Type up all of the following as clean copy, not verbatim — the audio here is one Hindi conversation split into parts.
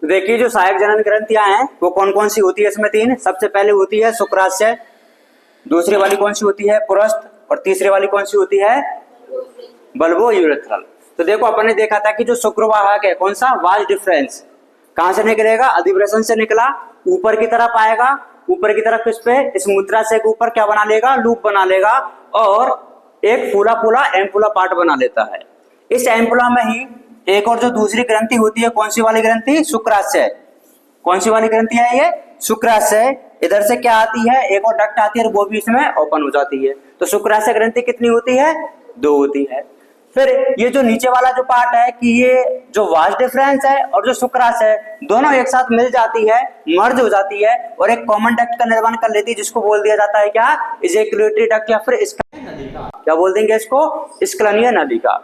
तो देखिए जो सहायक जनन ग्रंथियां हैं वो कौन कौन सी होती है, इसमें तीन। सबसे पहले होती है शुक्राशय, दूसरी वाली कौन सी होती है पुरस्थ, और तीसरी वाली कौन सी होती है बल्बो यूरेथ्रल। तो देखो अपन ने देखा था कि जो शुक्रवाहक है कौन सा, वाज डिफरेंस, कहां से निकलेगा, अधिवृषण से निकला, ऊपर की तरफ आएगा, ऊपर की तरफ किस पे, इस मूत्राशय के ऊपर क्या बना लेगा, लूप बना लेगा, और एक फूला फूला एम्पुला पार्ट बना लेता है। इस एम्पुला में ही एक और जो दूसरी ग्रंथि होती है, कौन सी वाली ग्रंथि, शुक्राशय। कौन सी वाली ग्रंथि है ये, शुक्राशय। इधर से क्या आती है, एक और डक्ट आती है और वो भी इसमें ओपन हो जाती है। तो शुक्राशय ग्रंथि कितनी होती है, दो होती है। फिर ये जो नीचे वाला जो पार्ट है कि ये जो वाज डिफरेंस है और जो शुक्राशय है दोनों एक साथ मिल जाती है, मर्ज हो जाती है और एक कॉमन डक्ट का निर्माण कर लेती है, जिसको बोल दिया जाता है क्या, इजैक्युलेटरी डक्ट या फिर नलिका। क्या बोल देंगे इसको, स्खलनीय नलिका।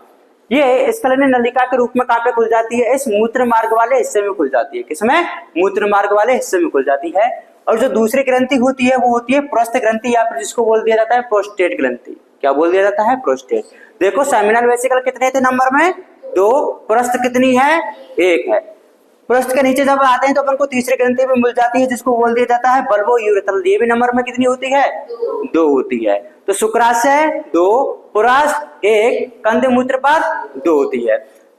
ये स्खलनीय नलिका के रूप में कहां पे खुल जाती है, इस मूत्र मार्ग वाले हिस्से में खुल जाती है। किसमें, मूत्र मार्ग वाले हिस्से में खुल जाती है। और जो दूसरी ग्रंथि होती है वो होती है पुरस्थ ग्रंथि, या फिर जिसको बोल दिया जाता है प्रोस्टेट ग्रंथि। क्या बोल दिया जाता है, प्रोस्टेट। देखो सेमिनल वेसिकल कितने थे नंबर में, दो, पुरस्थ कितनी है, एक है। पुरस्थ के नीचे जब आते हैं तो अपन को तीसरी ग्रंथि भी मिल जाती है, जिसको बोल दिया जाता है बल्बो यूरेथ्रल। ये भी नंबर में कितनी होती है, दो होती है। तो शुक्राशय दो, पुरस्थ एक, कंद मूत्रपथ दो होती है।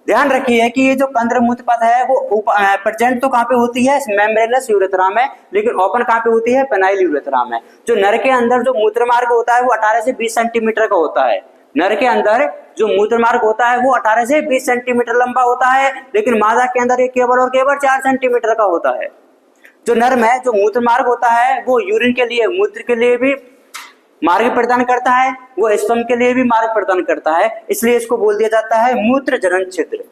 ध्यान रखिए कि ये जो कंद मूत्रपथ है वो प्रेजेंट तो कहाँ पे होती है, मेम्ब्रेनस यूरेथ्रा में, लेकिन ओपन कहाँ पे होती है, पेनाइल यूरेथ्रा में। जो नर के अंदर जो मूत्र मार्ग होता है वो 18 से 20 सेंटीमीटर का होता है। नर के अंदर जो मूत्र मार्ग होता है वो 18 से 20 सेंटीमीटर लंबा होता है, लेकिन मादा के अंदर ये केवल और केवल 4 सेंटीमीटर का होता है। जो नर में जो मूत्र मार्ग होता है वो यूरिन के लिए, मूत्र के लिए भी मार्ग प्रदान करता है, वो स्तंभ के लिए भी मार्ग प्रदान करता है, इसलिए इसको बोल दिया जाता है मूत्र जनन छिद्र।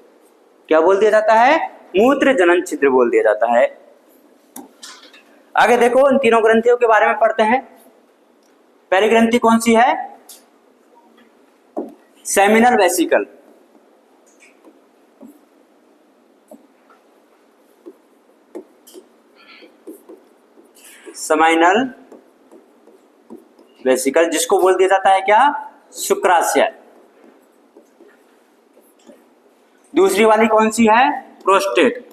क्या बोल दिया जाता है, मूत्र जनन छिद्र बोल दिया जाता है। आगे देखो इन तीनों ग्रंथियों के बारे में पढ़ते हैं। पहली ग्रंथि कौन सी है, सेमिनल वेसिकल। सेमिनल वेसिकल जिसको बोल दिया जाता है क्या, शुक्राशय। दूसरी वाली कौन सी है, प्रोस्टेट,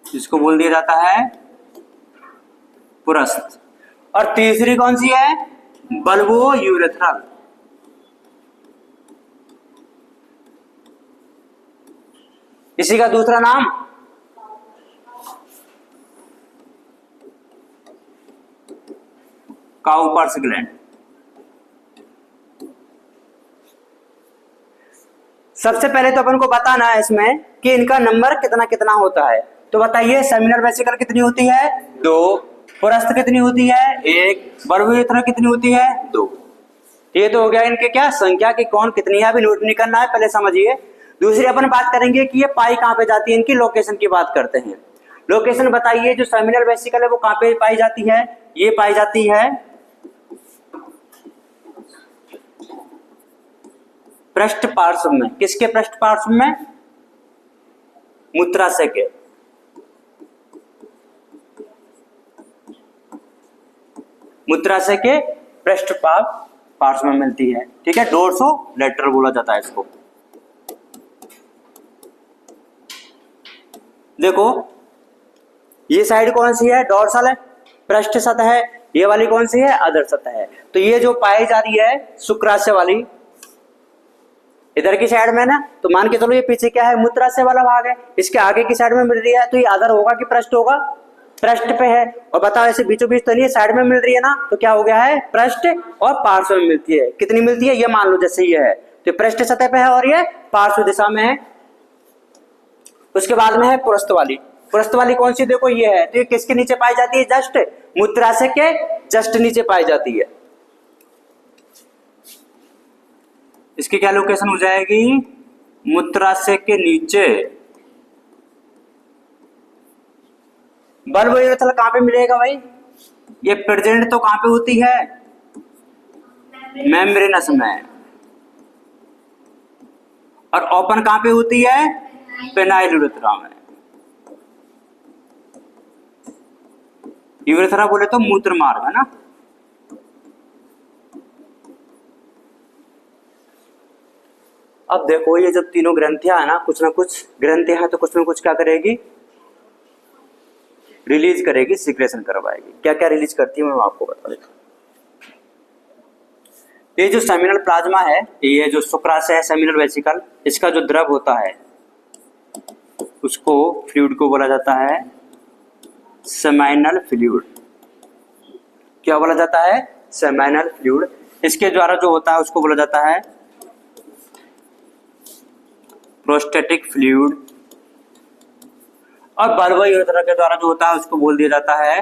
जिसको बोल दिया जाता है पुरस्थ। और तीसरी कौन सी है, बल्बो यूरेथ्रल। इसी का दूसरा नाम काउपर्स ग्लैंड। सबसे पहले तो अपन को बताना है इसमें कि इनका नंबर कितना कितना होता है। तो बताइए सेमिनल वेसिकल कितनी होती है, दो, पुरस्थ कितनी होती है, एक, बल्बो यूरेथ्रल कितनी होती है, दो। ये तो हो गया इनके क्या संख्या की, कौन कितनी है अभी नोट नहीं करना है, पहले समझिए। दूसरी अपन बात करेंगे कि ये पाई कहां पे जाती है, इनकी लोकेशन की बात करते हैं। लोकेशन बताइए, जो सेमिनल वेसिकल है वो कहां पे पाई जाती है, ये पाई जाती है पृष्ठ पार्श्व में। किसके पृष्ठ पार्श्व में, मूत्राशय के। मूत्राशय के पृष्ठ पार्श्व में मिलती है, ठीक है, डोर्सो लेटरल बोला जाता है इसको। देखो ये साइड कौन सी है, डोर्सल है, पृष्ठ सतह है। ये वाली कौन सी है, अधर सतह है। तो ये जो पाई जा रही है शुक्राशय वाली इधर की साइड में ना, तो मान के चलो ये पीछे क्या है, मूत्राशय वाला भाग है, इसके आगे की साइड में मिल रही है, तो ये अधर होगा कि पृष्ठ होगा, पृष्ठ पे है। और बताओ ऐसे बीचों बीच तो नहीं है, साइड में मिल रही है ना, तो क्या हो गया है, पृष्ठ और पार्श्व में मिलती है। कितनी मिलती है, ये मान लो जैसे ये है तो पृष्ठ सतह पे है और ये पार्श्व दिशा में है। उसके बाद में है पुरस्थ वाली। पुरस्थ वाली कौन सी, देखो ये है, तो ये किसके नीचे पाई जाती है, जस्ट मूत्राशय के जस्ट नीचे पाई जाती है। इसकी क्या लोकेशन हो जाएगी, मूत्राशय के नीचे। बल्बो यूरेथ्रल कहां पे मिलेगा भाई, ये प्रेजेंट तो कहां पे होती है, मेम्ब्रेनस में, और ओपन कहां पे होती है, पेनाइल यूरेथ्रा में। यूरेथ्रा बोले तो मूत्र मार्ग है ना। अब देखो ये जब तीनों ग्रंथियां है ना कुछ ग्रंथियां हैं तो कुछ ना कुछ क्या करेगी, रिलीज करेगी, सिक्रेशन करवाएगी। क्या क्या रिलीज करती है मैं आपको बता देता हूँ। ये जो सेमिनल प्लाज्मा है, ये जो शुक्राशय है सेमिनल वेसिकल, इसका जो द्रव होता है उसको फ्लूइड को बोला जाता है सेमाइनल फ्लूइड। क्या बोला जाता है? Seminal fluid. इसके द्वारा जो होता है उसको बोला जाता है प्रोस्टेटिक फ्लूइड। और बल्ब यूरेथ्रा के द्वारा जो होता है उसको बोल दिया जाता है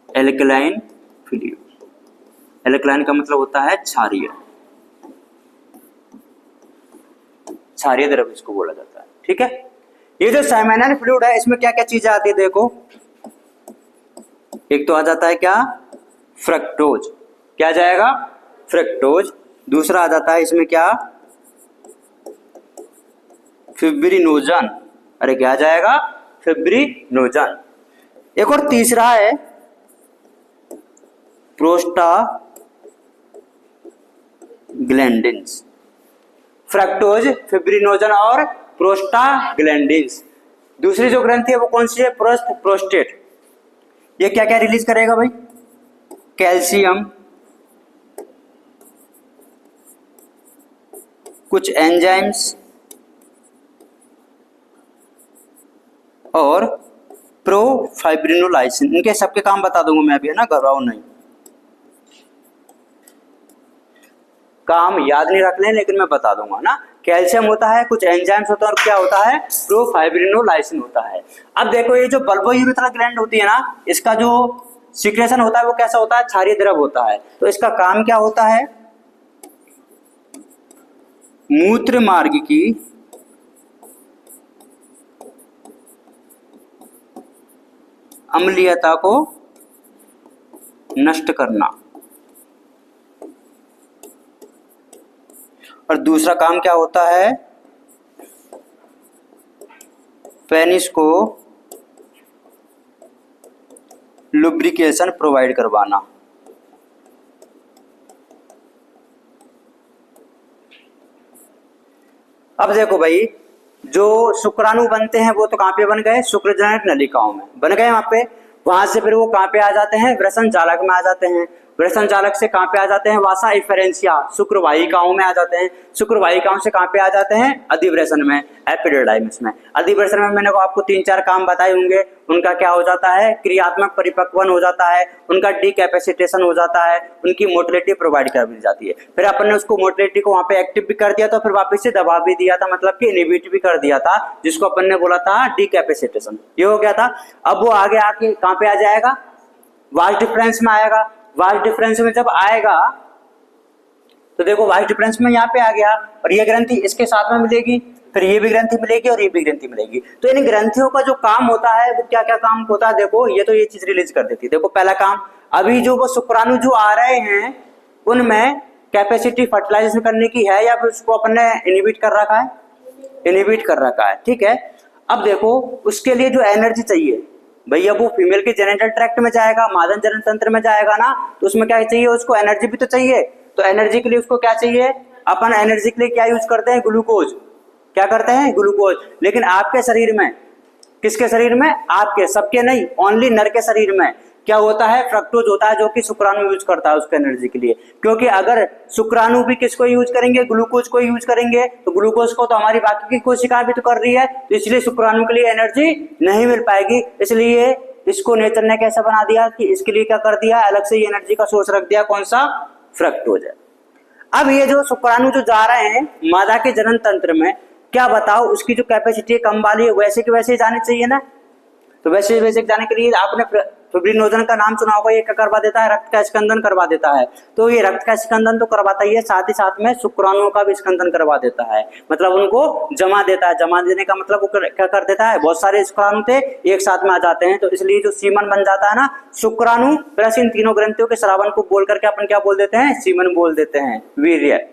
एल्कलाइन फ्लूइड। एल्कलाइन का मतलब होता है क्षारीय, क्षारीय द्रव इसको बोला जाता है। ठीक है, ये जो सेमिनल फ्लूइड है इसमें क्या क्या चीजें आती है देखो। एक तो आ जाता है क्या, फ्रक्टोज। क्या जाएगा? फ्रक्टोज। दूसरा आ जाता है इसमें क्या, फिब्रिनोजन। अरे क्या जाएगा? फिब्रिनोजन। एक और तीसरा है प्रोस्टाग्लैंडिन्स। फ्रक्टोज, फिब्रिनोजन और प्रोस्टाग्लैंडिन्स। दूसरी जो ग्रंथि है वो कौन सी है? प्रोस्टेट। ये क्या क्या रिलीज करेगा भाई? कैल्शियम, कुछ एंजाइम्स और प्रोफाइब्रिनोलाइसिन। इनके सबके काम बता दूंगा मैं अभी, है ना, घबराओ नहीं। काम याद नहीं रख लें लेकिन मैं बता दूंगा ना। कैल्शियम होता है, कुछ एंजाइम्स होता है और क्या होता है? प्रोफाइब्रिनोलाइसिन होता है। अब देखो ये जो बल्बोयूरेथ्रल ग्लैंड होती है ना, इसका जो सिक्रेशन होता है वो कैसा होता है? क्षारीय द्रव होता है। तो इसका काम क्या होता है? मूत्र मार्ग की अम्लीयता को नष्ट करना। और दूसरा काम क्या होता है? पेनिस को लुब्रिकेशन प्रोवाइड करवाना। अब देखो भाई, जो शुक्राणु बनते हैं वो तो कहां पे बन गए? शुक्रजनक नलिकाओं में बन गए वहां पे। वहां से फिर वो कहां पे आ जाते हैं? वृषण जालक में आ जाते हैं। वृषण जालक से कहां पे आ जाते हैं? वासा इफेरेंशिया, शुक्रवाहिकाओं में आ जाते हैं। शुक्रवाहिकाओं से कहां पे आ जाते हैं? अधिवृषण में, एपिडिडाइमिस में। अधिवृषण में मैंने आपको 3-4 काम बताए होंगे। उनका क्या हो जाता है? क्रियात्मक परिपक्वन हो जाता है, उनका डीकैपेसिटेशन हो जाता है, उनकी मोटिलिटी प्रोवाइड कर दी जाती है। फिर अपन ने उसको मोटिलिटी को वहां पे एक्टिव भी कर दिया था, फिर वापस से दबा भी दिया था, मतलब कि इनहिबिट भी कर दिया था, जिसको अपन ने बोला था डीकैपेसिटेशन। ये हो गया था। अब वो आगे आके कहां पे आ जाएगा? वास्ट डिफरेंस में आएगा। वास्ट डिफरेंस में जब आएगा तो देखो वास्ट डिफरेंस में यहाँ पे आ गया और ये ग्रंथि इसके साथ में मिलेगी, फिर ये भी ग्रंथि मिलेगी और ये भी ग्रंथि मिलेगी। तो इन ग्रंथियों का जो काम होता है वो क्या क्या काम होता है देखो। ये तो ये चीज रिलीज कर देती है। देखो पहला काम, अभी जो वो शुक्राणु जो आ रहे हैं उनमें कैपेसिटी फर्टिलाइजेशन करने की है या फिर उसको अपन ने इनहिबिट कर रखा है? इनहिबिट कर रखा है। ठीक है, अब देखो उसके लिए जो एनर्जी चाहिए भैया, वो फीमेल के जेनिटल ट्रैक्ट में जाएगा, मादा जनन तंत्र में जाएगा ना, तो उसमें क्या चाहिए? उसको एनर्जी भी तो चाहिए। तो एनर्जी के लिए उसको क्या चाहिए? अपन एनर्जी के लिए क्या यूज करते हैं? ग्लूकोज। क्या करते हैं? ग्लूकोज। लेकिन आपके शरीर में, किसके शरीर में? आपके, सबके नहीं, ओनली नर के शरीर में क्या होता है? फ्रक्टोज होता है, जो कि शुक्राणु यूज करता है उसको एनर्जी के लिए। क्योंकि अगर शुक्राणु भी किसको यूज करेंगे? ग्लूकोज को यूज करेंगे, तो ग्लूकोज को तो हमारी बाकी की कोशिका भी तो कर रही है, तो इसलिए शुक्राणु के लिए एनर्जी नहीं मिल पाएगी। इसलिए इसको नेचर ने कैसा बना दिया कि इसके लिए क्या कर दिया? अलग से एनर्जी का सोर्स रख दिया। कौन सा? फ्रक्टोज है। अब ये जो शुक्राणु जो जा रहे हैं मादा के जनन तंत्र में, क्या बताओ उसकी जो कैपेसिटी है कम वाली है, वैसे के वैसे ही जाने चाहिए ना। तो वैसे वैसे जाने के लिए आपने फिब्रिनोजन का नाम सुना होगा। ये क्या करवा देता है? रक्त का स्कंदन करवा देता है। तो ये रक्त का स्कंदन तो करवाता ही है, साथ ही साथ में शुक्राणुओं का भी स्कंदन करवा देता है, मतलब उनको जमा देता है। जमा देने का मतलब वो क्या कर देता है? बहुत सारे शुक्राणु थे एक साथ में आ जाते हैं, तो इसलिए जो सीमन बन जाता है ना, शुक्राणु प्लस इन तीनों ग्रंथियों के स्रावन को बोल करके अपन क्या बोल देते हैं? सीमन बोल देते हैं, वीर्य।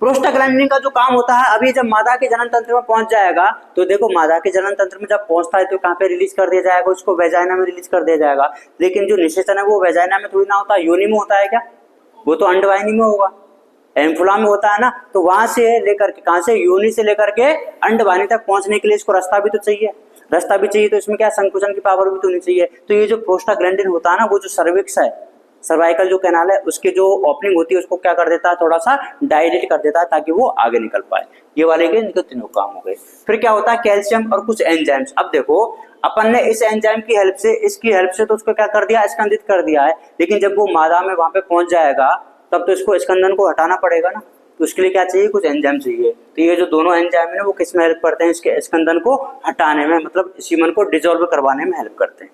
प्रोस्टाग्लैंडिन का जो काम होता है, अभी जब मादा के जनन तंत्र में पहुंच जाएगा तो देखो मादा के जनन तंत्र में जब पहुंचता है तो कहां पे रिलीज कर दिया जाएगा? उसको वेजाइना में रिलीज कर दिया जाएगा। लेकिन जो निषेचन है वो वेजाइना में थोड़ी ना होता है, योनि में होता है क्या? वो तो अंडवाहिनी में होगा। एम्फुला में होता है ना, तो वहां से लेकर के, कहां से, योनि से लेकर के अंडवाहिनी तक पहुंचने के लिए इसको रास्ता भी तो चाहिए, रास्ता भी चाहिए, तो इसमें क्या संकुचन की पावर भी तो होनी चाहिए। तो ये जो प्रोस्टाग्लैंडिन होता है ना, वो जो सर्विक्स है, सर्वाइकल जो कैनाल है, उसके जो ओपनिंग होती है उसको क्या कर देता है, थोड़ा सा डायलेट कर देता है ताकि वो आगे निकल पाए। ये वाले के इनके तीनों काम हो गए। फिर क्या होता है, कैल्शियम और कुछ एंजाइम्स। अब देखो अपन ने इस एंजाइम की हेल्प से, इसकी हेल्प से तो उसको क्या कर दिया, स्कंदित कर दिया है, लेकिन जब वो मादा में वहां पे पहुंच जाएगा तब तो इसको स्कंदन को हटाना पड़ेगा ना, तो उसके लिए क्या चाहिए, कुछ एंजाइम चाहिए। तो ये जो दोनों एंजाइम है वो किस में हेल्प करते हैं, इसके स्कंदन को हटाने में, मतलब सीमन को डिसॉल्व करवाने में हेल्प करते हैं।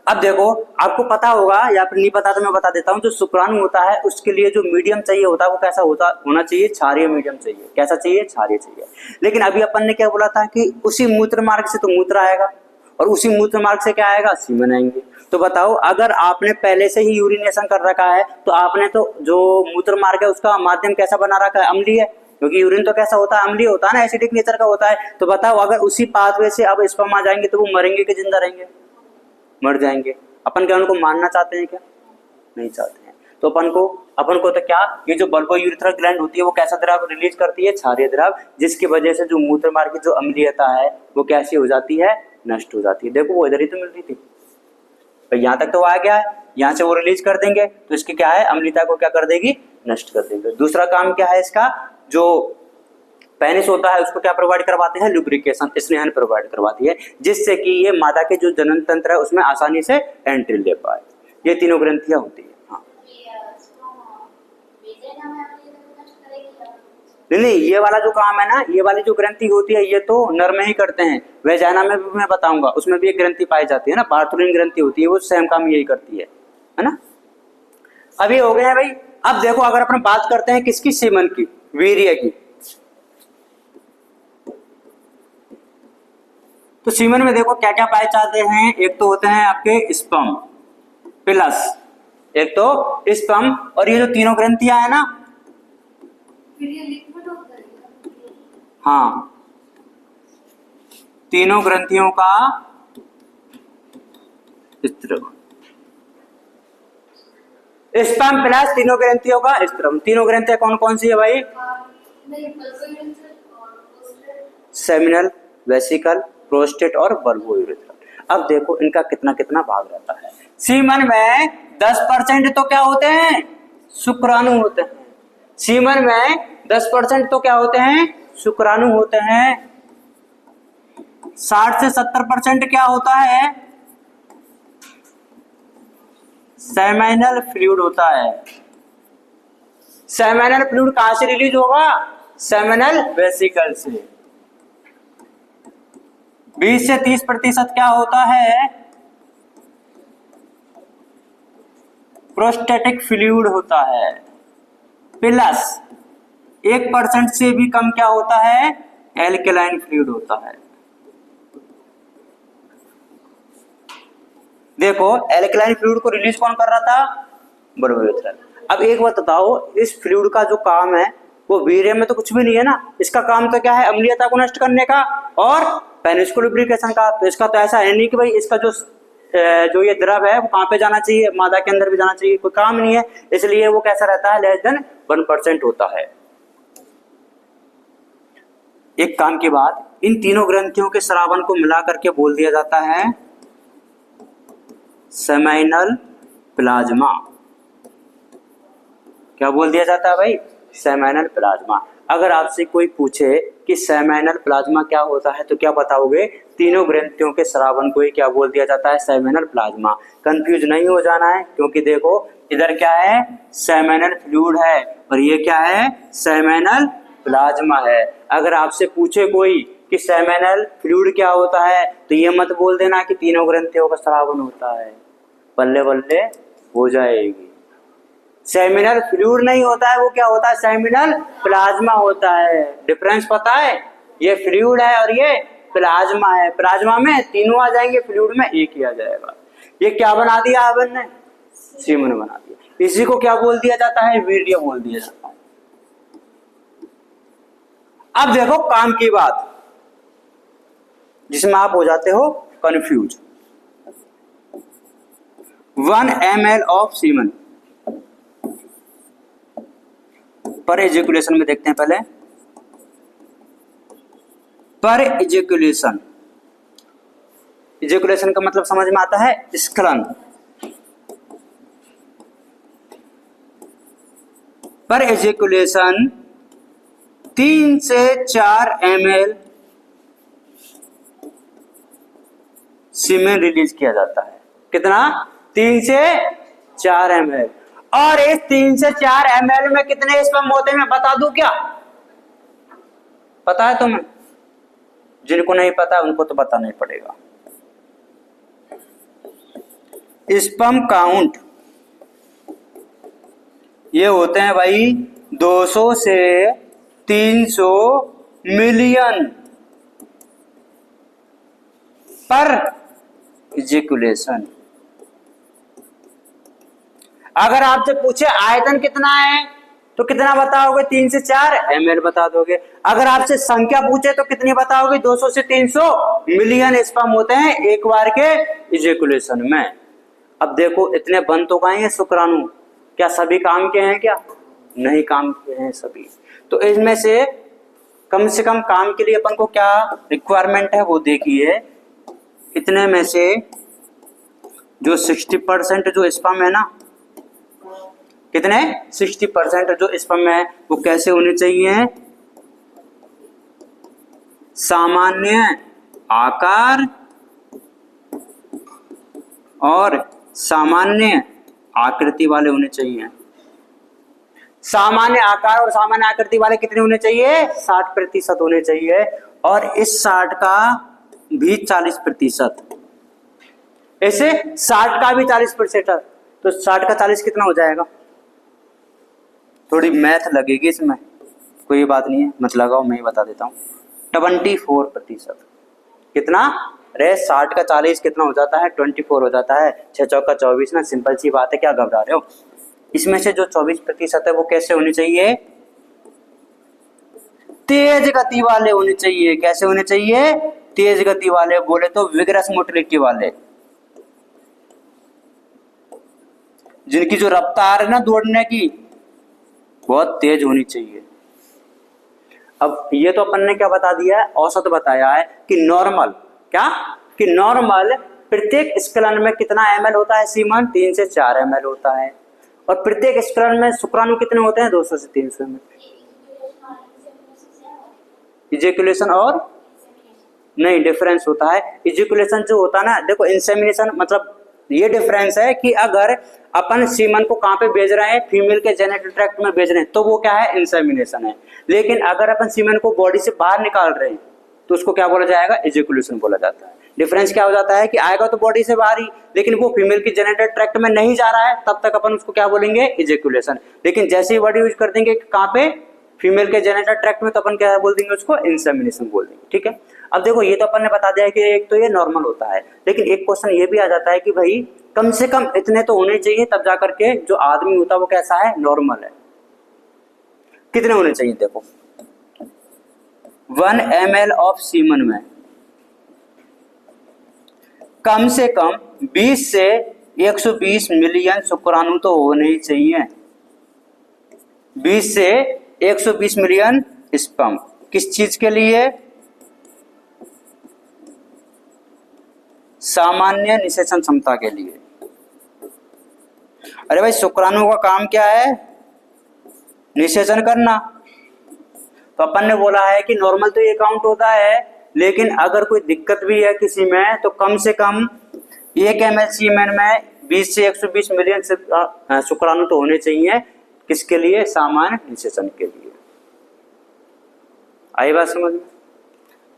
अब देखो आपको पता होगा या फिर नहीं पता तो मैं बता देता हूँ, जो शुक्राणु होता है उसके लिए जो मीडियम चाहिए होता है वो कैसा होना चाहिए, क्षारीय मीडियम चाहिए। कैसा चाहिए, क्षारीय चाहिए। लेकिन अभी अपन ने क्या बोला था कि उसी मूत्र मार्ग से तो मूत्र आएगा और उसी मूत्र मार्ग से क्या आएगा, सीमन आएंगे। तो बताओ अगर आपने पहले से ही यूरिनेशन कर रखा है तो आपने तो जो मूत्र मार्ग है उसका माध्यम कैसा बना रखा है, अम्लीय है, क्योंकि यूरिन तो कैसा होता है, अम्लीय होता है ना, एसिडिक नेचर का होता है। तो बताओ अगर उसी पाथवे से अब स्पर्म आ जाएंगे तो वो मरेंगे कि जिंदा रहेंगे, मर जाएंगे। अपन क्या उनको मानना चाहते हैं, क्या नहीं चाहते हैं। तो अपन को तो क्या, ये जो बल्बो यूरिथ्रल ग्लैंड होती है वो कैसा द्रव रिलीज करती है, क्षारीय द्रव, जिसकी वजह से जो मूत्र मार्ग की जो अम्लीयता है वो कैसी हो जाती है, नष्ट हो जाती है। देखो वो इधर ही तो मिल रही थी, यहाँ तक तो आ गया है, यहाँ से वो रिलीज कर देंगे तो इसकी क्या है, अम्लीयता को क्या कर देगी, नष्ट कर देंगे। दूसरा काम क्या है इसका, जो पेनिस होता है उसको क्या प्रोवाइड करवाते हैं, लुब्रिकेशन, स्नेहन प्रोवाइड करवाती है, जिससे कि ये मादा के जो जनन तंत्र है उसमें आसानी से एंट्री ले पाए। ये तीनों ग्रंथियां होती है। हाँ नहीं, ये वाला जो काम है ना, ये वाली जो ग्रंथि होती है ये तो नर में ही करते हैं, वैजाइना में भी मैं बताऊंगा, उसमें भी एक ग्रंथि पाई जाती है ना, बार्थुलिन ग्रंथि होती है, वो सेम काम यही करती है ना। अब ये हो गया भाई। अब देखो अगर अपन बात करते हैं किसकी, सीमन की, वीर्य की, तो सीमन में देखो क्या क्या पाए जाते हैं। एक तो होते हैं आपके स्पर्म प्लस, एक तो स्पर्म, और ये जो तीनों ग्रंथियां है ना, हाँ, तीनों ग्रंथियों का स्त्रव, स्पर्म प्लस तीनों ग्रंथियों का स्त्रव। तीनों ग्रंथियां कौन कौन सी है भाई, सेमिनल, वेसिकल, प्रोस्टेट और बल्बो यूरेथ्रल। अब देखो इनका कितना कितना भाग रहता है। सीमन में 10% तो क्या होते हैं, शुक्राणु होते हैं। सीमन में 10% तो क्या होते हैं, शुक्राणु होते हैं। 60 से 70% क्या होता है, सेमिनल फ्लूइड होता है। सेमिनल फ्लूइड कहां से रिलीज होगा, सेमिनल वेसिकल से। 20 से 30% क्या होता है, प्रोस्टेटिक फ्लूइड होता है। प्लस 1% से भी कम क्या होता है, एल्कलाइन फ्लूइड होता है। देखो एल्कलाइन फ्लूइड को रिलीज कौन कर रहा था, बल्बो यूरेथ्रल। अब एक बात बताओ, इस फ्लूइड का जो काम है वो वीर्य में तो कुछ भी नहीं है ना, इसका काम तो क्या है, अम्लीयता को नष्ट करने का और पेनिस को लुब्रिकेशन का। तो इसका तो ऐसा है नहीं कि भाई इसका जो ये द्रव है वो कहाँ पे जाना चाहिए, मादा के अंदर भी जाना चाहिए, कोई काम नहीं है। इसलिए वो कैसा रहता है, लेस देन 1% होता है। एक काम के बाद इन तीनों ग्रंथियों के स्रावन को मिला करके बोल दिया जाता है सेमिनल प्लाज्मा। क्या बोल दिया जाता है भाई, सेमिनल प्लाज्मा। अगर आपसे कोई पूछे कि सेमिनल प्लाज्मा क्या होता है तो क्या बताओगे, तीनों ग्रंथियों के स्रावन को ही क्या बोल दिया जाता है, सेमिनल प्लाज्मा। कंफ्यूज नहीं हो जाना है, क्योंकि देखो इधर क्या है, सेमिनल फ्लूइड है और ये क्या है, सेमिनल प्लाज्मा है। अगर आपसे पूछे कोई कि सेमिनल फ्लूइड क्या होता है तो ये मत बोल देना कि तीनों ग्रंथियों का स्रावन होता है, बल्ले बल्ले हो जाएगी। सेमिनल फ्लूइड नहीं होता है, वो क्या होता है, सेमिनल प्लाज्मा होता है। डिफरेंस पता है, ये फ्लूइड है और ये प्लाज्मा है। प्लाज्मा में तीनों आ जाएंगे, फ्लूइड में एक ही आ जाएगा। ये क्या बना दिया अपन ने, सीमन बना दिया। इसी को क्या बोल दिया जाता है, वीर्य बोल दिया जाता है। अब देखो काम की बात, जिसमें आप हो जाते हो कंफ्यूज। 1 ml ऑफ सीमन, पर इजैकुलेशन में देखते हैं पहले। पर इजैकुलेशन, इजैकुलेशन का मतलब समझ में आता है स्खलन। पर इजैकुलेशन 3 से 4 ml सीमेन रिलीज किया जाता है। कितना? 3 से 4 ml। और इस 3 से 4 ml में कितने स्पर्म होते हैं मैं बता दूं क्या? पता है तुम्हें? जिनको नहीं पता उनको तो बताना ही पड़ेगा। स्पर्म काउंट ये होते हैं भाई 200 से 300 मिलियन पर इजैकुलेशन। अगर आपसे पूछे आयतन कितना है तो कितना बताओगे? 3 से 4 ml बता दोगे। अगर आपसे संख्या पूछे तो कितनी बताओगे? 200 से 300 मिलियन स्पर्म होते हैं एक बार के इजैकुलेशन में। अब देखो इतने बन तो गए हैं शुक्राणु, क्या सभी काम के हैं? क्या नहीं काम के हैं सभी। तो इसमें से कम काम के लिए अपन को क्या रिक्वायरमेंट है वो देखिए। इतने में से जो 60% जो स्पर्म है ना, कितने? 60% जो स्पर्म है वो कैसे होने चाहिए? सामान्य आकार और सामान्य आकृति वाले होने चाहिए। सामान्य आकार और सामान्य आकृति वाले कितने होने चाहिए? 60% होने चाहिए। और इस 60 का भी 40%, ऐसे 60 का भी 40%, तो 60 का 40 कितना हो जाएगा? थोड़ी मैथ लगेगी इसमें, कोई बात नहीं है, मत लगाओ, मैं ही बता देता हूँ। 24%। कितना? अरे 60 का 40 कितना हो जाता है? 24 हो जाता है। 6 चौका 24 ना, सिंपल सी बात है, क्या घबरा रहे हो? इसमें से जो 24% है वो कैसे होने चाहिए? तेज गति वाले होने चाहिए। कैसे होने चाहिए? तेज गति वाले, बोले तो विगरस मोटिलिटी वाले, जिनकी जो रफ्तार है ना दौड़ने की बहुत तेज होनी चाहिए। अब ये तो अपन ने क्या बता दिया है? औसत बताया है कि नॉर्मल, क्या कि नॉर्मल प्रत्येक स्खलन में कितना ml होता है सीमन? 3 से 4 ml होता है। और प्रत्येक स्खलन में शुक्राणु कितने होते हैं? 200 से 300 ml। इजैकुलेशन और नहीं डिफरेंस होता है। इजैकुलेशन जो होता है ना, देखो इंसेमिनेशन मतलब ये डिफरेंस है कि अगर अपन सीमन को कहां पे भेज रहे हैं? फीमेल के जेनिटल ट्रैक्ट में भेज रहे हैं तो वो क्या है? इंसेमिनेशन है। लेकिन अगर अपन सीमन को बॉडी से बाहर निकाल रहे हैं तो उसको क्या बोला जाएगा? इजैकुलेशन बोला जाता है। डिफरेंस क्या हो जाता है कि आएगा तो बॉडी से बाहर ही, लेकिन वो फीमेल की जेनिटल ट्रैक्ट में नहीं जा रहा है, तब तक अपन उसको क्या बोलेंगे? इजैकुलेशन। लेकिन जैसे ही वर्ड यूज कर देंगे कहां पे? फीमेल के जेनिटल ट्रैक्ट में, तो अपन क्या बोल देंगे? उसको इंसेमिनेशन बोल देंगे। ठीक है। अब देखो ये तो अपन ने बता दिया कि एक तो ये नॉर्मल होता है, लेकिन एक क्वेश्चन ये भी आ जाता है कि भाई कम से कम इतने तो होने चाहिए तब जाकर के जो आदमी होता है वो कैसा है? नॉर्मल है। कितने होने चाहिए? देखो 1 ml ऑफ सीमन में कम से कम 20 से 120 मिलियन शुक्राणु तो होने ही चाहिए। 20 से 120 मिलियन स्पर्म किस चीज के लिए? सामान्य निषेचन क्षमता के लिए। अरे भाई शुक्राणु का काम क्या है? निषेचन करना। तो अपन ने बोला है कि नॉर्मल तो ये काउंट होता है, लेकिन अगर कोई दिक्कत भी है किसी में तो कम से कम 1 ml सीमेन में 20 से 120 मिलियन शुक्राणु तो होने चाहिए। किसके लिए? सामान्य निषेचन के लिए। आई बात समझ में?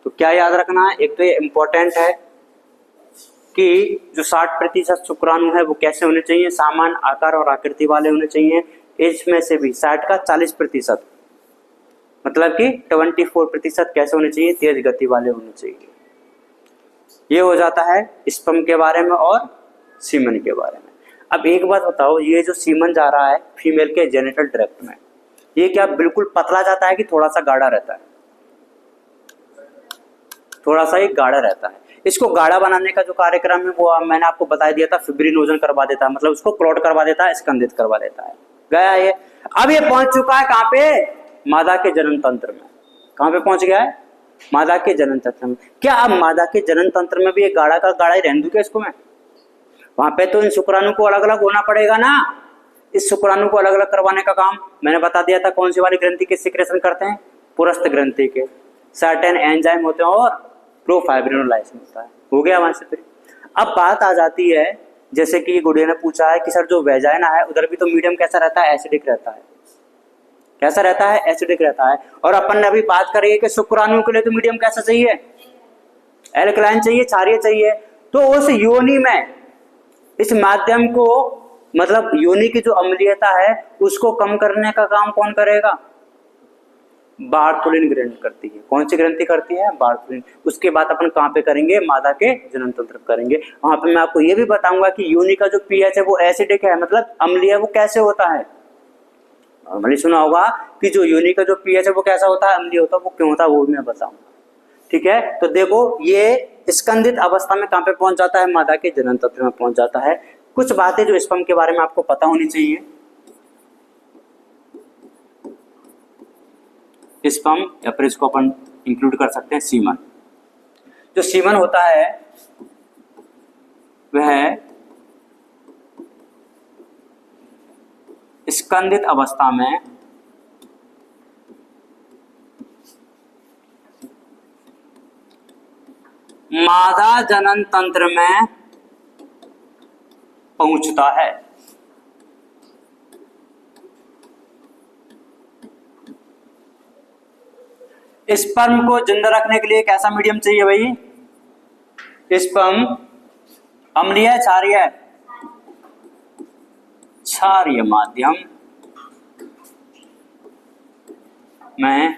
तो क्या याद रखना है? एक तो ये इंपॉर्टेंट है कि जो 60% शुक्राणु है वो कैसे होने चाहिए? समान आकार और आकृति वाले होने चाहिए। इसमें से भी 60 का 40%, मतलब कि 24% कैसे होने चाहिए? तेज गति वाले होने चाहिए। ये हो जाता है स्पर्म के बारे में और सीमन के बारे में। अब एक बात बताओ, ये जो सीमन जा रहा है फीमेल के जेनिटल ट्रैक्ट में, ये क्या बिल्कुल पतला जाता है कि थोड़ा सा गाढ़ा रहता है? थोड़ा सा ही गाढ़ा रहता है। इसको गाढ़ा बनाने का जो कार्यक्रम है वो मैंने आपको बता दिया था, फिब्रिनोजन करवा देता है, मतलब उसको क्लॉट करवा देता है, स्कंदित करवा देता है। गया ये। अब ये पहुंच चुका है कहां पे, मादा के जनन तंत्र में। कहां पे पहुंच गया है, मादा के जनन तंत्र में। क्या अब मादा के जनन तंत्र में भी एक गाढ़ा का गाढ़ा ही रहने दूं क्या इसको मैं? वहां पे तो इन शुक्राणु को अलग अलग होना पड़ेगा ना। इस शुक्राणु को अलग अलग करवाने का काम मैंने बता दिया था। कौन सी वाली ग्रंथि के सिक्रेशन करते हैं, पुरस्थ ग्रंथि के। सर्टेन एंजाइम होते हैं और प्रोफाइब्रिनोलाइसिन होता है। हो गया वहां से। फिर अब बात आ जाती है, जैसे कि गुड़िया ने पूछा है कि सर जो वेजाइना है उधर भी तो मीडियम कैसा रहता है, एसिडिक रहता है। कैसा रहता है, एसिडिक रहता है। और अपन ने अभी बात करी है कि शुक्राणु के लिए तो मीडियम कैसा चाहिए, एल्कलाइन चाहिए, क्षारीय चाहिए। तो उस योनि में इस माध्यम को, मतलब योनि की जो अम्लीयता है उसको कम करने का काम कौन करेगा, बार्थोलिन ग्रंथि करती है। कौन सी ग्रंथि करती है, बार्थोलिन। उसके बाद अपन कहां पे करेंगे, मादा के जनन तंत्र करेंगे। वहां पे मैं आपको ये भी बताऊंगा कि योनि का जो पीएच है वो एसिडिक है, मतलब अम्लीय है। वो कैसे होता है, नॉर्मली सुना होगा कि जो योनि का जो पीएच है वो कैसा होता है, अम्लीय होता है। वो क्यों होता है वो भी मैं बताऊंगा। ठीक है, तो देखो ये स्कंदित अवस्था में कहां पे पहुंच जाता है, मादा के जनन तंत्र में पहुंच जाता है। कुछ बातें जो स्पर्म के बारे में आपको पता होनी चाहिए। स्पर्म या फिर इसको अपन इंक्लूड कर सकते हैं सीमन। जो सीमन होता है वह स्कंदित अवस्था में मादा जनन तंत्र में पहुंचता है। स्पर्म को जिंदा रखने के लिए कैसा मीडियम चाहिए भाई, स्पर्म अम्लीय है, क्षारीय है, क्षारीय माध्यम में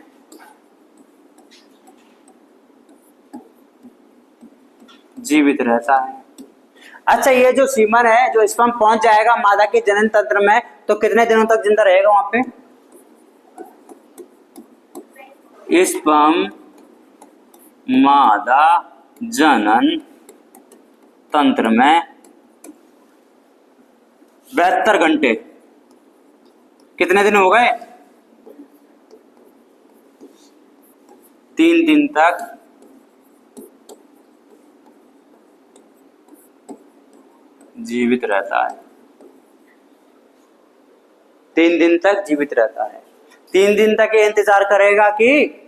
जीवित रहता है। अच्छा, ये जो सीमन है, जो स्पर्म पहुंच जाएगा मादा के जनन तंत्र में, तो कितने दिनों तक जिंदा रहेगा वहां पे, स्पर्म मादा जनन तंत्र में 72 घंटे। कितने दिन हो गए, 3 दिन तक जीवित रहता है। 3 दिन तक जीवित रहता है। 3 दिन तक ये इंतजार करेगा कि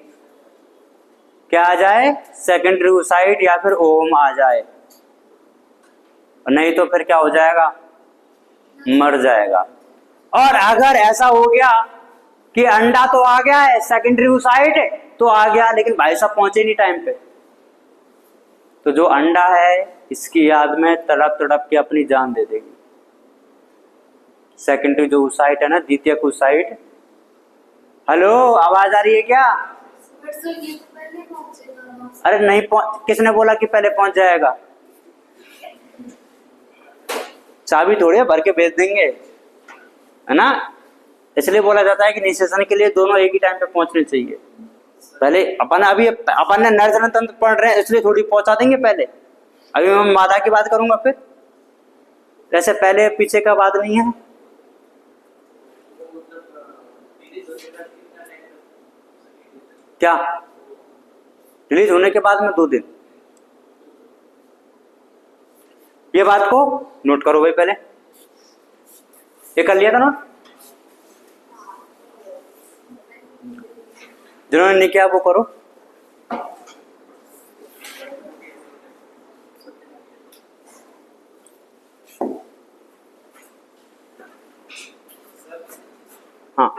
क्या आ जाए, सेकेंडरी oocyte या फिर ओवम आ जाए, नहीं तो फिर क्या हो जाएगा, मर जाएगा। और अगर ऐसा हो गया कि अंडा तो आ गया है, सेकेंडरी oocyte तो आ गया, लेकिन भाई साहब पहुंचे नहीं टाइम पे, तो जो अंडा है इसकी याद में तड़प तड़प के अपनी जान दे देगी। सेकेंडरी जो oocyte है ना, द्वितीयक oocyte। हेलो, आवाज आ रही है क्या? अरे नहीं किसने बोला कि पहले पहुंच जाएगा? चाबी थोड़ी है भर के भेज देंगे, है ना। इसलिए बोला जाता है कि निषेचन के लिए दोनों एक ही टाइम पे पहुंचने चाहिए। पहले अपन ने नर जनन तंत्र पढ़ रहे हैं इसलिए थोड़ी पहुंचा देंगे पहले। अभी मैं मादा की बात करूंगा, फिर वैसे पहले पीछे का बात नहीं है। क्या रिलीज होने के बाद में 2 दिन, ये बात को नोट करो भाई। पहले ये कर लिया था ना, जिन्होंने नहीं किया वो करो। हाँ,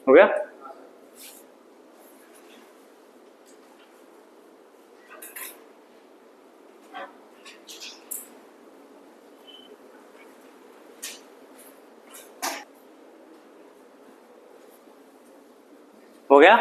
हो गया। हो गया।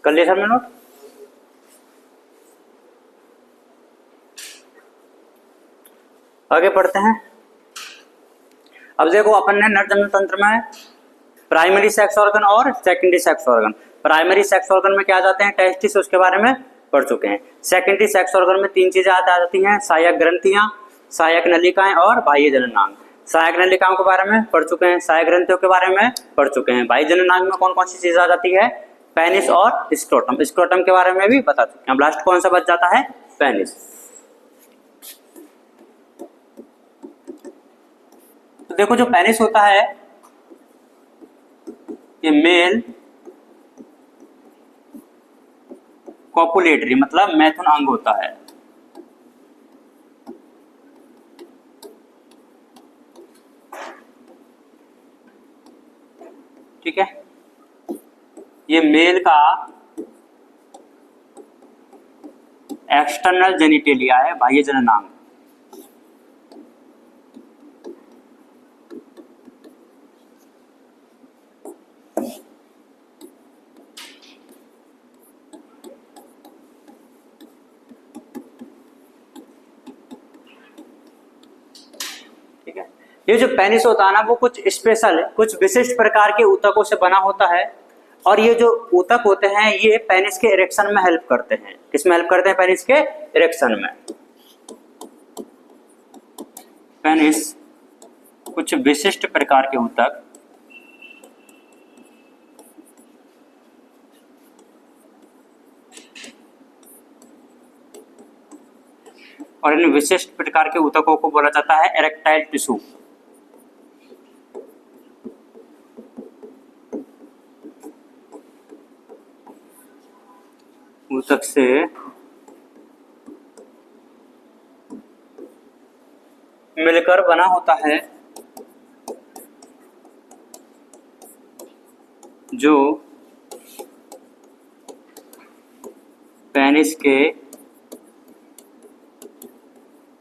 कर लिया सबने नोट? आगे पढ़ते हैं। अब देखो अपन ने नर जन्म तंत्र में प्राइमरी सेक्स ऑर्गन और secondary sex organ, primary sex organ में क्या आ जाते हैं, टेस्टिस, उसके बारे में पढ़ चुके हैं। सेकेंडरी सेक्स ऑर्गन में तीन चीजें आ जाती हैं, सहायक ग्रंथियां, सहायक नलिकाएं और बाह्य जननांग। सहायक नलिकाओं के बारे में पढ़ चुके हैं, सहायक ग्रंथियों के बारे में पढ़ चुके हैं। बाह्य जननांग में कौन कौन सी चीज आ जाती है, पेनिस और स्क्रोटम, स्क्रोटम के बारे में भी बता चुके हैं। अब लास्ट कौन सा बच जाता है, पेनिस। तो देखो जो पेनिस होता है ये मेल कॉपुलेटरी मतलब मैथुन अंग होता है। ठीक है, ये मेल का एक्सटर्नल जेनिटेलिया है, बाह्य जननांग। ठीक है, ये जो पेनिस होता है ना वो कुछ स्पेशल, कुछ विशिष्ट प्रकार के ऊतकों से बना होता है, और ये जो ऊतक होते हैं ये पेनिस के इरेक्शन में हेल्प करते हैं। किसमें हेल्प करते हैं, पेनिस के इरेक्शन में। पेनिस कुछ विशिष्ट प्रकार के ऊतक और इन विशिष्ट प्रकार के ऊतकों को बोला जाता है इरेक्टाइल टिश्यू। ऊतक से मिलकर बना होता है जो पेनिस के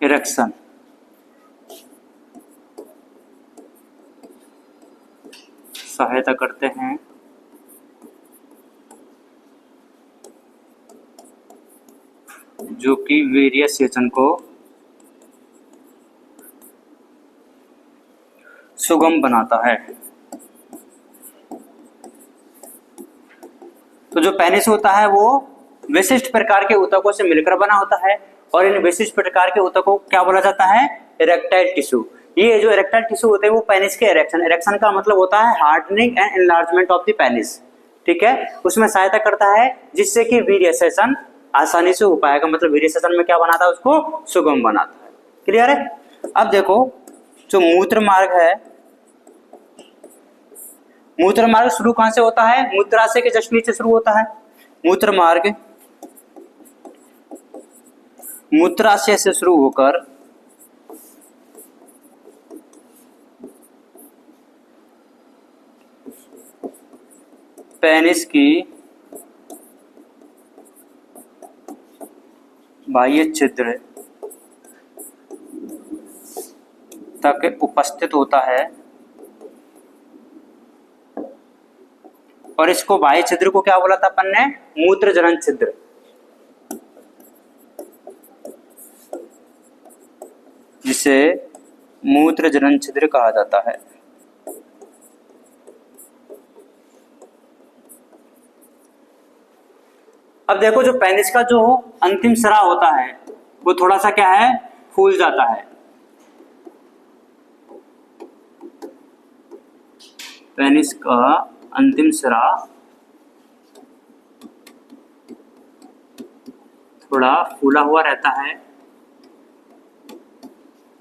इरेक्शन सहायता करते हैं, जो कि वेरिएशन को सुगम बनाता है। तो जो पेनिस होता है वो विशिष्ट प्रकार के ऊतकों से मिलकर बना होता है, और इन विशिष्ट प्रकार के ऊतकों को क्या बोला जाता है, इरेक्टाइल टिश्यू। ये जो इरेक्टाइल टिश्यू होते हैं वो पेनिस के इरेक्शन, इरेक्शन का मतलब होता है hardening and enlargement of the penis. ठीक है, उसमें सहायता करता है जिससे कि वीरिएशन आसानी से हो पाएगा, मतलब विरेचन में क्या बनाता है, उसको सुगम बनाता है। क्लियर है। अब देखो जो मूत्र मार्ग है, मूत्र मार्ग शुरू कहां से होता है, मूत्राशय के जस्ट नीचे शुरू होता है। मूत्र मार्ग मूत्राशय से शुरू होकर पेनिस की बाह्य छिद्र तक उपस्थित होता है, और इसको बाह्य छिद्र को क्या बोला था अपन ने, मूत्र जनन छिद्र। जिसे मूत्र जनन छिद्र कहा जाता है। अब देखो जो पेनिस का जो अंतिम सिरा होता है वो थोड़ा सा क्या है, फूल जाता है। पेनिस का अंतिम सिरा थोड़ा फूला हुआ रहता है,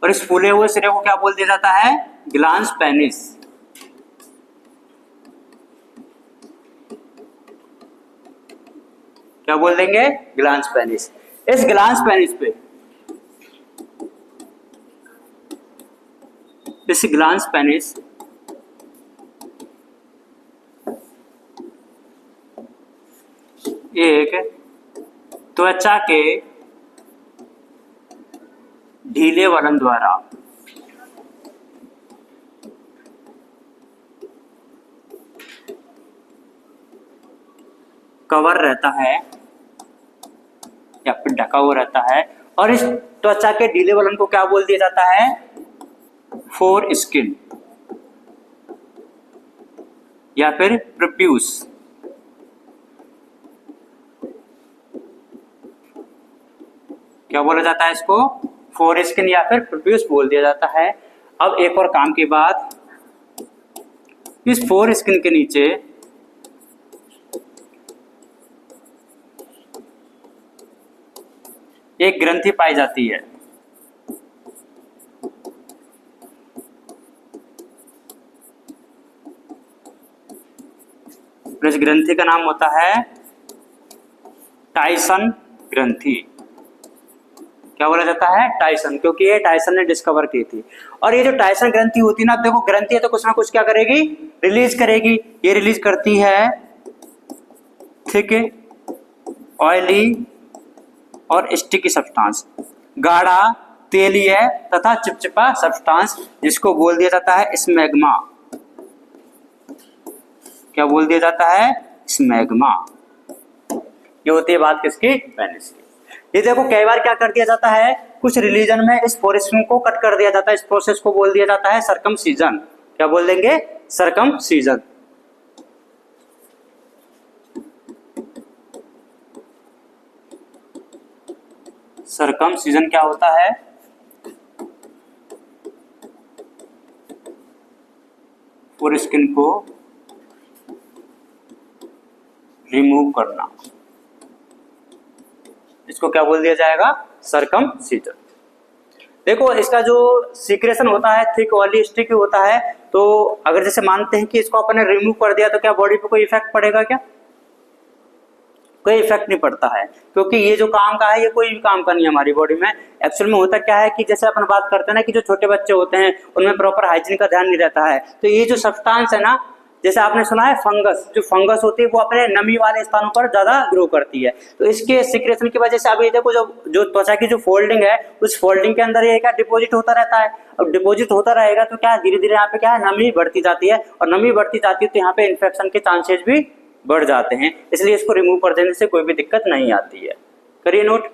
और इस फूले हुए सिरे को क्या बोल दिया जाता है, ग्लांस पेनिस। क्या बोल देंगे, ग्लांस पेनिस। इस ग्लांस पेनिस पे, इस ग्लांस पेनिस एक त्वचा के ढीले वलन द्वारा कवर रहता है या फिर ढका हुआ रहता है, और इस त्वचा के ढीले वलन को क्या बोल दिया जाता है, फोर स्किन या फिर प्रोप्यूस। क्या बोला जाता है इसको, फोर स्किन या फिर प्रोप्यूस बोल दिया जाता है। अब एक और काम की बात, इस फोर स्किन के नीचे एक ग्रंथि पाई जाती है, इस ग्रंथि का नाम होता है टायसन ग्रंथि। क्या बोला जाता है, टायसन, क्योंकि ये टायसन ने डिस्कवर की थी। और ये जो टायसन ग्रंथि होती है ना, देखो ग्रंथि है तो कुछ ना कुछ क्या करेगी, रिलीज करेगी। ये रिलीज करती है थिक, ऑयली और स्टिकी सब्सटेंस, गाढ़ा, तेलीय तथा चिपचिपा सब्सटेंस, जिसको बोल दिया जाता है स्मैग्मा। क्या बोल दिया जाता है, स्मैग्मा। ये होती है बात किसकी, पेनिस की। ये देखो कई बार क्या कर दिया जाता है, कुछ रिलीजन में इस फोरेस्ट्रिंग को कट कर दिया जाता है, इस प्रोसेस को बोल दिया जाता है सर्कमसीजन। क्या बोल देंगे, सर्कमसीजन। सर्कमसीजन क्या होता है, फोरेस्ट्रिंग को रिमूव करना, इसको क्या बोल दिया जाएगा, सर्कमसीजन। देखो इसका जो सीक्रेशन होता है थिक ऑयली स्टिकी होता है, तो अगर जैसे मानते हैं कि इसको अपन ने रिमूव कर दिया तो क्या बॉडी पे कोई इफेक्ट पड़ेगा, क्या कोई इफेक्ट नहीं पड़ता है, क्योंकि ये जो काम का है ये कोई भी काम का नहीं है हमारी बॉडी में। एक्चुअल में होता क्या है कि जैसे अपन बात करते हैं ना कि जो छोटे बच्चे होते हैं उनमें प्रॉपर हाइजीन का ध्यान नहीं रहता है, तो ये जो सब्सटेंस है ना, जैसे आपने सुना है फंगस, जो फंगस होती है वो अपने नमी वाले स्थानों पर ज्यादा ग्रो करती है, तो इसके सिक्रेशन की वजह से अभी देखो जो त्वचा की जो फोल्डिंग है उस फोल्डिंग के अंदर ये क्या डिपॉजिट होता रहता है। अब डिपॉजिट होता रहेगा तो क्या धीरे धीरे यहाँ पे क्या है, नमी बढ़ती जाती है, और नमी बढ़ती जाती है तो यहाँ पे इन्फेक्शन के चांसेस भी बढ़ जाते हैं। इसलिए इसको रिमूव कर देने से कोई भी दिक्कत नहीं आती है। करिए नोट।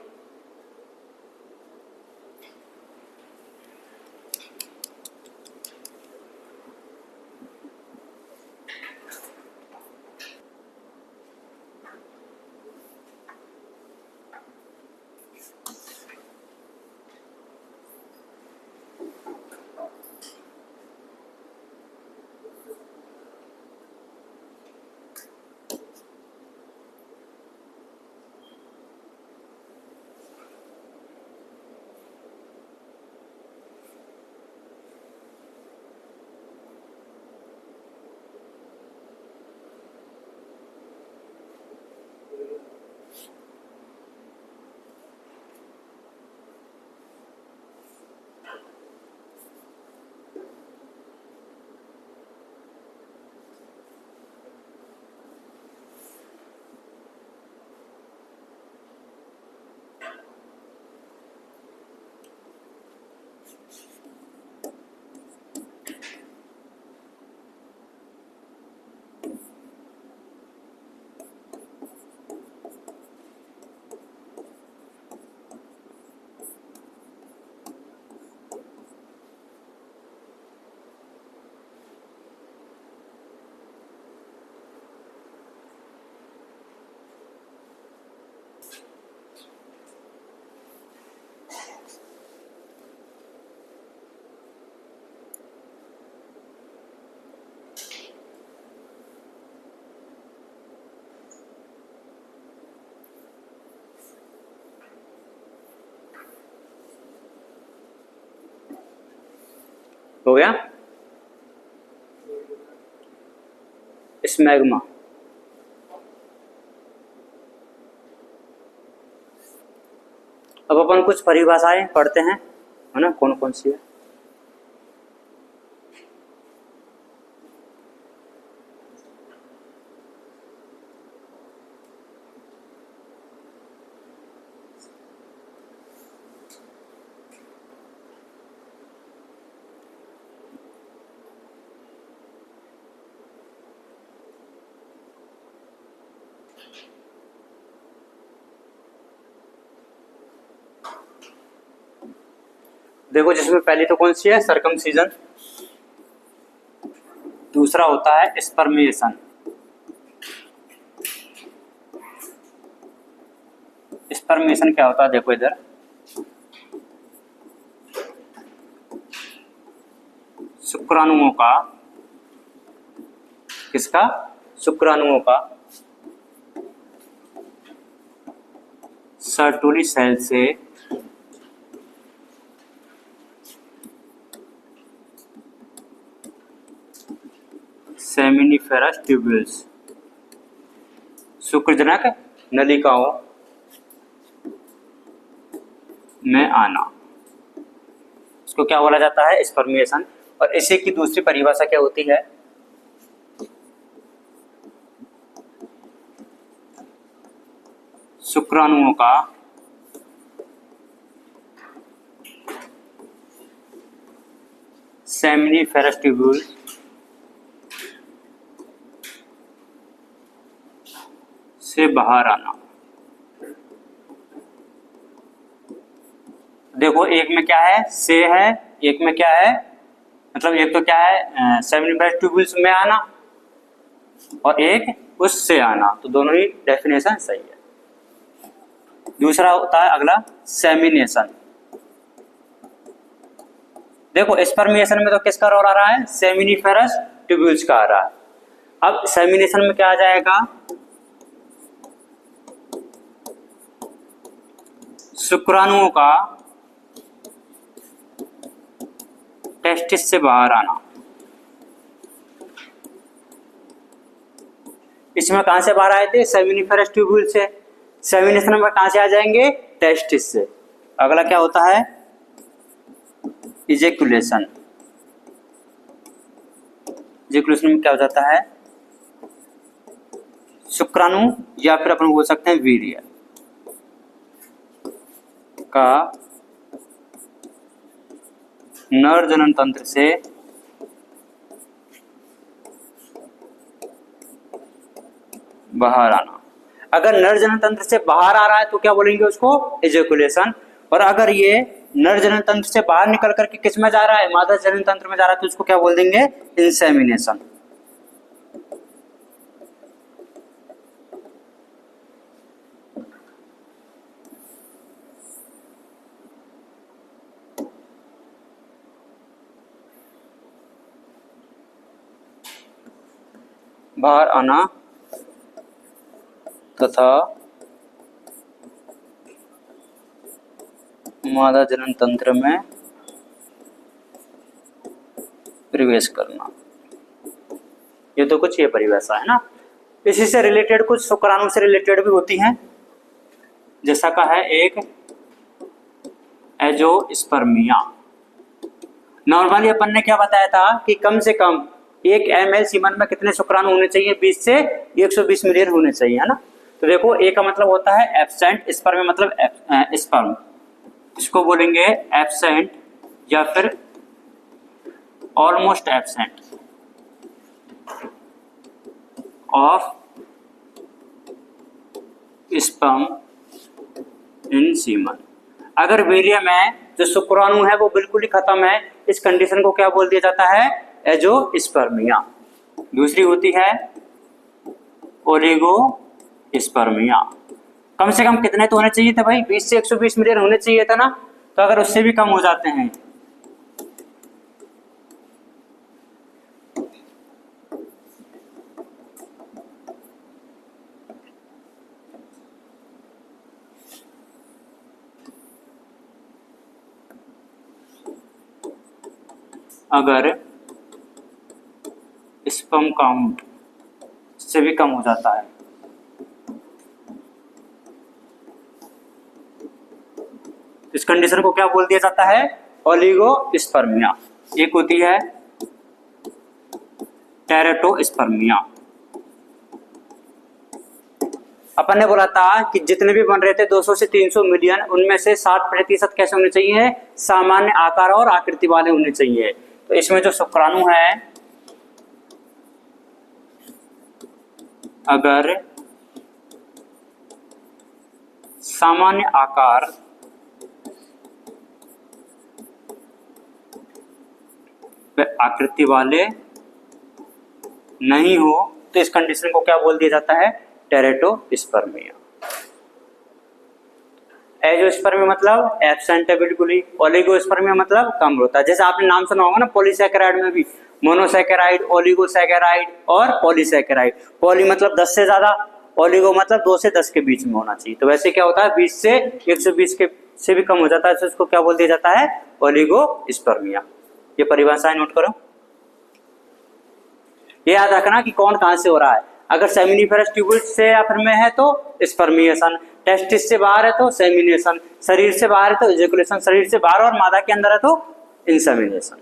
हो गया। स्मैग्मा, अब अपन कुछ परिभाषाएं पढ़ते हैं, है ना, कौन कौन सी है। देखो जिसमें पहली तो कौन सी है, सरकमसीजन, दूसरा होता है स्पर्मिएशन, स्पर्मिएशन क्या होता है देखो इधर, शुक्राणुओं का, किसका, शुक्राणुओं का सर्टुली सेल से सेमिनिफेरस ट्यूब्यूल्स, शुक्रजनक नलिकाओं में आना, इसको क्या बोला जाता है, स्पर्मिएशन। और इसी की दूसरी परिभाषा क्या होती है, शुक्राणुओं का सेमिनिफेरस ट्यूब्यूल से बाहर आना। देखो एक में क्या है, से है, एक में क्या है, मतलब एक तो क्या है सेमिनिफेरस ट्यूब्यूल्स में आना और एक उससे आना, तो दोनों ही डेफिनेशन सही है। दूसरा होता है अगला सेमिनेशन। देखो स्पर्मिएशन में तो किसका रोल आ रहा है, सेमिनिफेरस ट्यूब्यूल्स का आ रहा है। अब सेमिनेशन में क्या आ जाएगा, शुक्राणुओं का टेस्टिस से बाहर आना। इसमें कहां से बाहर आए थे, सेमिनिफेरस ट्यूब्यूल से, सेमिनेशन में कहां से आ जाएंगे, टेस्टिस से। अगला क्या होता है, इजेकुलेशन। इजेकुलेशन में क्या हो जाता है, शुक्राणु या फिर अपन बोल सकते हैं वीर्य का नर जनन तंत्र से बाहर आना। अगर नर जनन तंत्र से बाहर आ रहा है तो क्या बोलेंगे उसको, इजेकुलेशन। और अगर ये नर जनन तंत्र से बाहर निकल करके किस में जा रहा है, मादा जनन तंत्र में जा रहा है, तो उसको क्या बोल देंगे, इंसेमिनेशन। बाहर आना तथा मादा जनन तंत्र में प्रवेश करना। ये तो कुछ ये परिभाषा है ना। इसी से रिलेटेड कुछ शुक्राणु से रिलेटेड भी होती हैं, जैसा का है एक एजोस्पर्मिया। नॉर्मली अपन ने क्या बताया था कि कम से कम 1 ml सीमन में कितने शुक्राणु होने चाहिए, 20 से 120 मिलियन होने चाहिए, है ना। तो देखो ए का मतलब होता है एब्सेंट, स्पर्म मतलब स्पर्म, इसको बोलेंगे एब्सेंट या फिर almost absent of sperm in semen. अगर वीर्य में जो शुक्राणु है वो बिल्कुल ही खत्म है, इस कंडीशन को क्या बोल दिया जाता है, एजोस्पर्मिया। दूसरी होती है ओलिगोस्पर्मिया। कम से कम कितने तो होने चाहिए थे भाई, 20 से 120 मिलियन होने चाहिए था ना। तो अगर उससे भी कम हो जाते हैं अगर स्पर्म काउंट से भी कम हो जाता है इस कंडीशन को क्या बोल दिया जाता है? ओलिगोस्पर्मिया। एक होती है टेरेटोस्पर्मिया। अपन ने बोला था कि जितने भी बन रहे थे 200 से 300 मिलियन, उनमें से 60% कैसे होने चाहिए? सामान्य आकार और आकृति वाले होने चाहिए। तो इसमें जो शुक्राणु है, अगर सामान्य आकार व आकृति वाले नहीं हो तो इस कंडीशन को क्या बोल दिया जाता है? टेरेटोस्पर्मिया। एंजियोस्पर्मिया मतलब एब्सेंट है बिल्कुल ही। ओलिगोस्पर्मिया मतलब कम होता है। जैसे आपने नाम सुना होगा ना, पॉलीसैकेराइड में भी मोनोसैकेराइड, ओलिगोसैकेराइड और पॉलीसैकेराइड। पॉली मतलब 10 से ज्यादा, ओलिगो मतलब 2 से 10 के बीच में होना चाहिए। तो वैसे क्या होता है? 20 से 120 के से भी कम हो जाता है, तो इसको क्या बोल दिया जाता है? ओलिगोस्पर्मिया। ये परिभाषाएं नोट करो। ये याद रखना कि कौन कहां से हो रहा है। अगर सेमिनिफेरस ट्यूब्यूल्स से फिर में है तो स्पर्मिएशन, टेस्टिस से बाहर है तो सेमिनेशन, शरीर से बाहर है तो इजैकुलेशन, शरीर से बाहर और मादा के अंदर है तो इंसेमिनेशन।